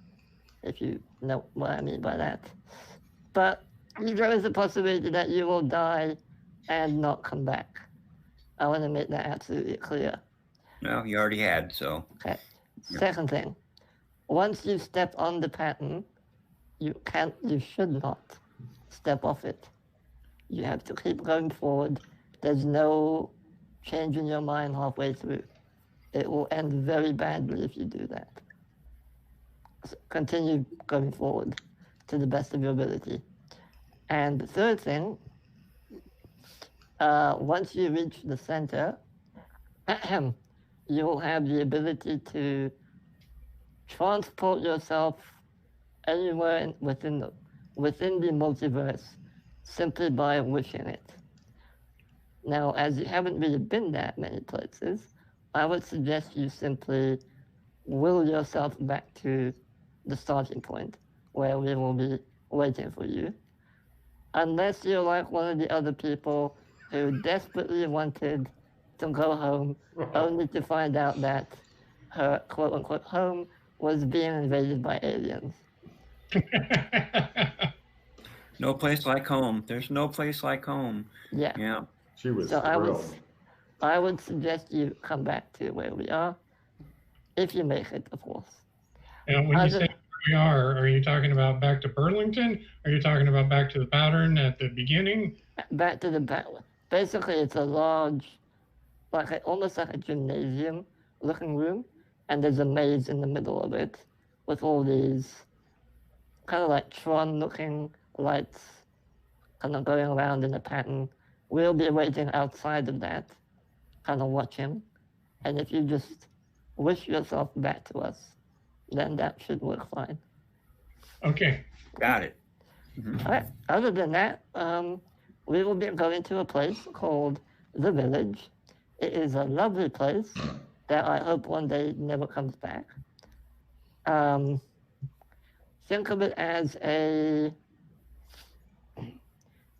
if you know what I mean by that. But there is a possibility that you will die and not come back. I want to make that absolutely clear. No, you already had, so. Okay. Second thing, once you step on the pattern, you should not step off it. You have to keep going forward. There's no change in your mind halfway through. It will end very badly if you do that. So continue going forward to the best of your ability. And the third thing, once you reach the center, you'll have the ability to transport yourself anywhere within the multiverse simply by wishing it. Now, as you haven't really been that many places, I would suggest you simply will yourself back to the starting point where we will be waiting for you. Unless you're like one of the other people who desperately wanted to go home only to find out that her quote-unquote home was being invaded by aliens. No place like home. There's no place like home. Yeah. She was so thrilled. I would suggest you come back to where we are, if you make it, of course. And when you say where we are you talking about back to Burlington? Are you talking about back to the pattern at the beginning? Back to the pattern. Basically, it's a large, almost like a gymnasium-looking room, and there's a maze in the middle of it with all these kind of like Tron-looking lights kind of going around in a pattern. We'll be waiting outside of that, kind of watching. And if you just wish yourself back to us, then that should work fine. Okay. Got it. Mm-hmm. All right. Other than that, we will be going to a place called The Village. It is a lovely place that I hope one day never comes back. Think of it as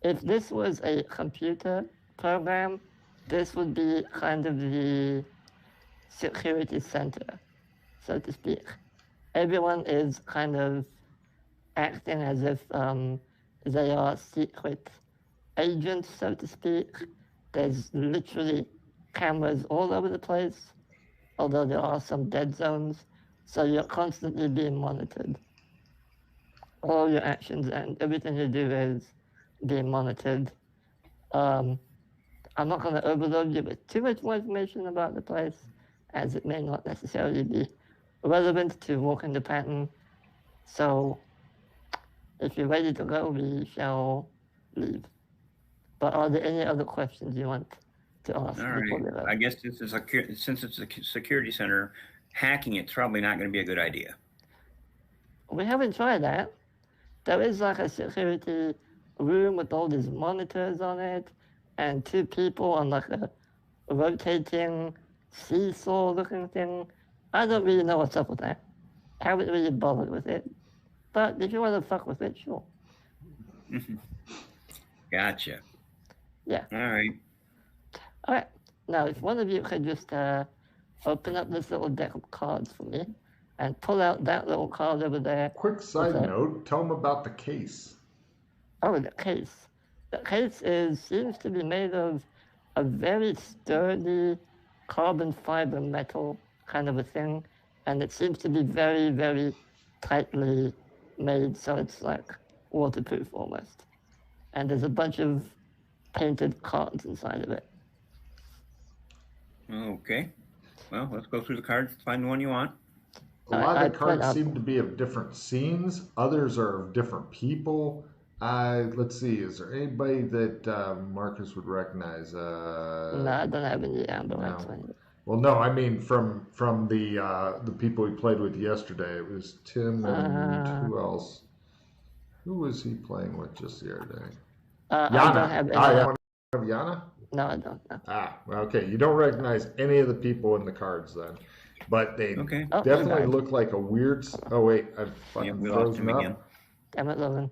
if this was a computer program, this would be kind of the security center, so to speak. Everyone is kind of acting as if they are secret agents, so to speak. There's literally cameras all over the place, although there are some dead zones, so you're constantly being monitored. All your actions and everything you do is being monitored. I'm not going to overload you with too much more information about the place, as it may not necessarily be relevant to walking the pattern. So, if you're ready to go, we shall leave. But are there any other questions you want to ask? All right. I guess this is since it's a security center, hacking it's probably not going to be a good idea. We haven't tried that. There is like a security room with all these monitors on it, and 2 people on like a rotating seesaw looking thing. I don't really know what's up with that. Haven't really bothered with it. But if you want to fuck with it, sure. Gotcha. Yeah. All right. All right. Now, if one of you could just open up this little deck of cards for me and pull out that little card over there. Quick side note, tell them about the case. Oh, the case. The case seems to be made of a very sturdy carbon fiber metal kind of a thing, and it seems to be very, very tightly made, so it's like waterproof almost. And there's a bunch of painted cards inside of it. Okay. Well, let's go through the cards, find the one you want. A lot of the cards seem to be of different scenes. Others are of different people. Let's see. Is there anybody that Marcus would recognize? No, I don't have any ambulance. No. Well, no. I mean, from the people we played with yesterday, it was Tim and who else? Who was he playing with just the other day? Yana. I don't have any. You have Yana? No, I don't. No. Okay. You don't recognize any of the people in the cards then. But they definitely look like a weird. Oh wait, I've fucking frozen up. Again. Damn it, Logan.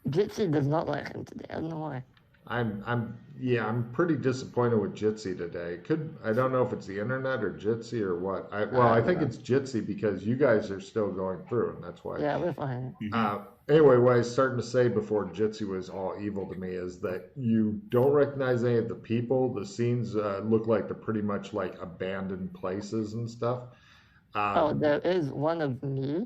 Jitsi does not like him today. I don't know why. I'm pretty disappointed with Jitsi today. I don't know if it's the internet or Jitsi or what. I think it's Jitsi because you guys are still going through, and that's why. Yeah, we're fine. Anyway, what I was starting to say before Jitsi was all evil to me is that you don't recognize any of the people. The scenes look like they're pretty much like abandoned places and stuff. There is one of me,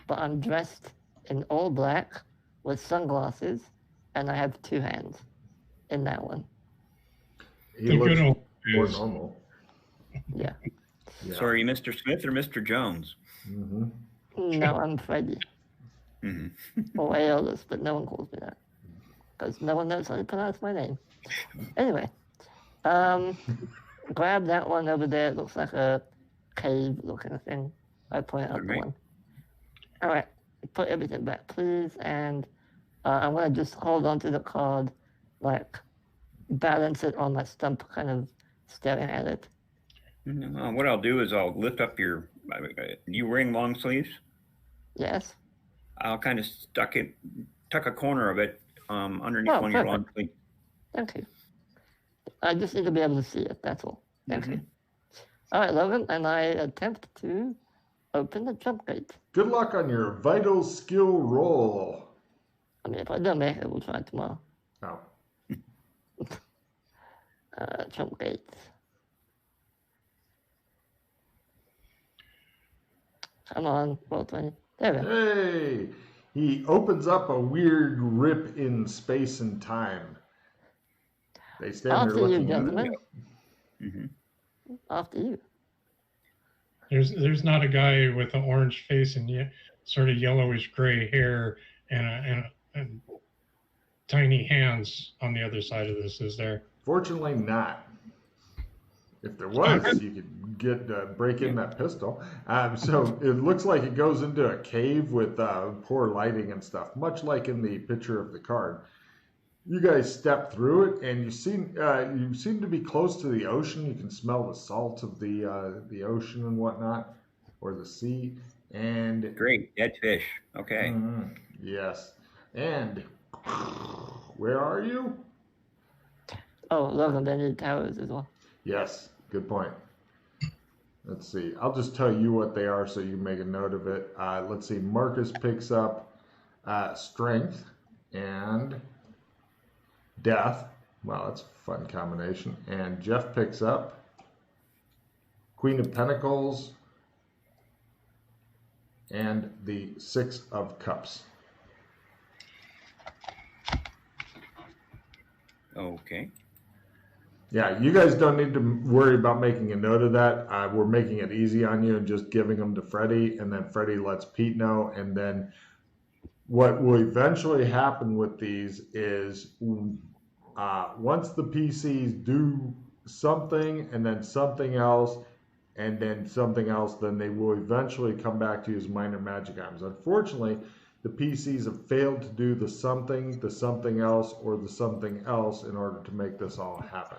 but I'm dressed in all black with sunglasses, and I have 2 hands in that one. He looks more normal. Yeah. So are you Mr. Smith or Mr. Jones? Mm-hmm. No, I'm Freddy. Mm-hmm. Or Aeolus, but no one calls me that. Because no one knows how to pronounce my name. Anyway, grab that one over there. It looks like a cave-looking thing. I point out the one. All right. Put everything back, please. And I'm going to just hold on to the card, like balance it on my stump, kind of staring at it. What I'll do is I'll lift up you wearing long sleeves? Yes. I'll kind of tuck a corner of it underneath one of your long sleeves. Thank you. I just need to be able to see it, that's all. Thank you. All right, Logan, and I attempt to open the jump gate. Good luck on your vital skill roll. I mean, if I don't make it, we'll try tomorrow. Oh. Jump gate. Come on, roll 20. There we go. Hey! He opens up a weird rip in space and time. They stand there looking at it. Mm-hmm. After you. There's not a guy with an orange face and sort of yellowish gray hair and tiny hands on the other side of this, is there? Fortunately not. If there was, you could break in that pistol. So it looks like it goes into a cave with poor lighting and stuff, much like in the picture of the card. You guys step through it, and you seem to be close to the ocean. You can smell the salt of the ocean and whatnot, or the sea. And great, dead fish. Okay. Yes. And where are you? Oh, look, and they need towers as well. Yes, good point. Let's see. I'll just tell you what they are so you make a note of it. Let's see. Marcus picks up strength and death. Wow, that's a fun combination. And Jeff picks up Queen of Pentacles and the Six of Cups. Okay. Yeah, you guys don't need to worry about making a note of that. We're making it easy on you and just giving them to Freddie, and then Freddie lets Pete know. And then what will eventually happen with these is once the PCs do something and then something else and then something else, then they will eventually come back to you as minor magic items. Unfortunately, the PCs have failed to do the something else, or the something else in order to make this all happen.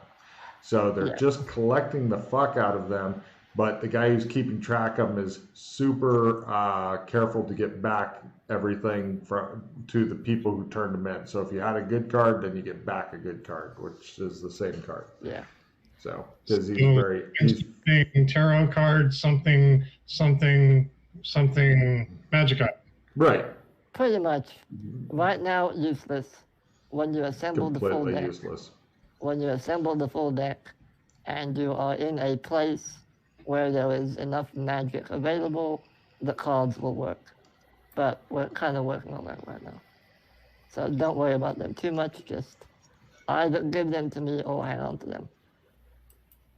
So they're just collecting the fuck out of them, but the guy who's keeping track of them is super careful to get back everything to the people who turned them in. So if you had a good card, then you get back a good card, which is the same card. Yeah. So because he's tarot card, something magic item. Right. Pretty much. Right now, useless. When you assemble the full Completely deck. useless. When you assemble the full deck and you are in a place where there is enough magic available, the cards will work. But we're kind of working on that right now. So don't worry about them too much, just either give them to me or hang on to them.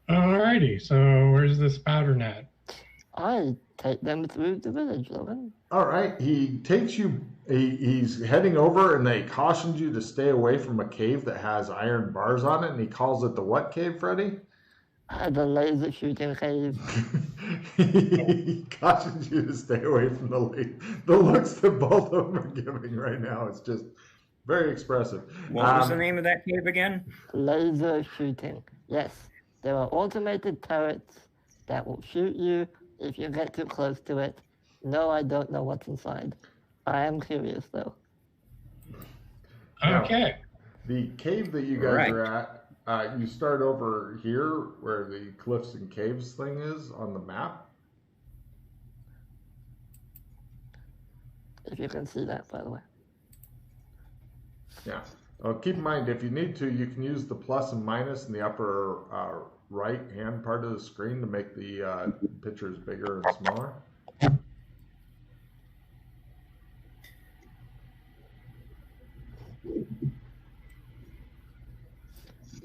Alrighty, so where's this pattern at? I take them through the village, Logan. All right, he takes you, he's heading over, and they cautioned you to stay away from a cave that has iron bars on it, and he calls it the what cave, Freddie? The laser shooting cave. He cautions you to stay away from the looks that both of them are giving right now. It's just very expressive. What was the name of that cave again? Laser shooting. Yes, there are automated turrets that will shoot you if you get too close to it. No, I don't know what's inside. I am curious, though. Okay. Now, the cave that you guys are at, you start over here where the cliffs and caves thing is on the map. If you can see that, by the way. Yeah. Keep in mind, if you need to, you can use the plus and minus in the upper right hand part of the screen to make the pictures bigger and smaller.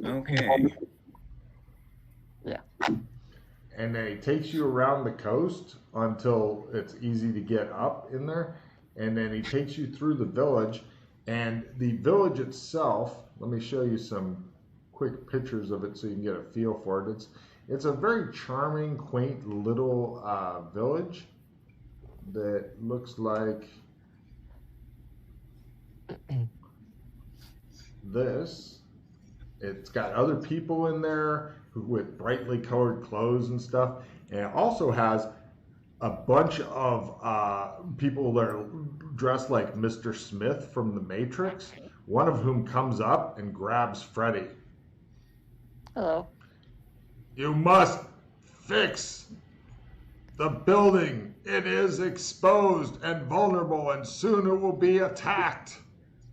Okay. Yeah. And then he takes you around the coast until it's easy to get up in there. And then he takes you through the village. And the village itself, let me show you some quick pictures of it so you can get a feel for it. It's a very charming, quaint little village that looks like this. It's got other people in there with brightly colored clothes and stuff. And it also has a bunch of people that are dressed like Mr. Smith from The Matrix, one of whom comes up and grabs Freddy. Hello. You must fix the building. It is exposed and vulnerable, and soon it will be attacked.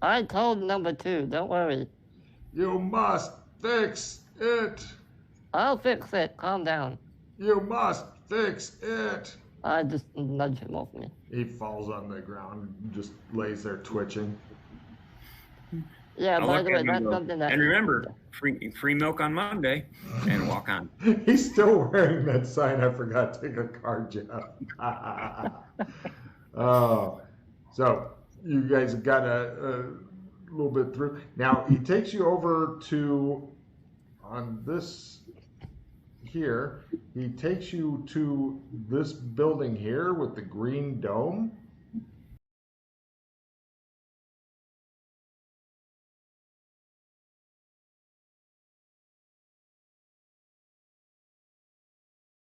I told number 2, don't worry. You must fix it. I'll fix it, calm down. You must fix it. I just nudge him off me. He falls on the ground and just lays there twitching. Yeah, by the way, that's something that... And remember, free milk on Monday, and walk on. He's still wearing that sign. I forgot to take a card, Jeff. Oh, so you guys got a little bit through. Now, he takes you over to, on this here. He takes you to this building here with the green dome.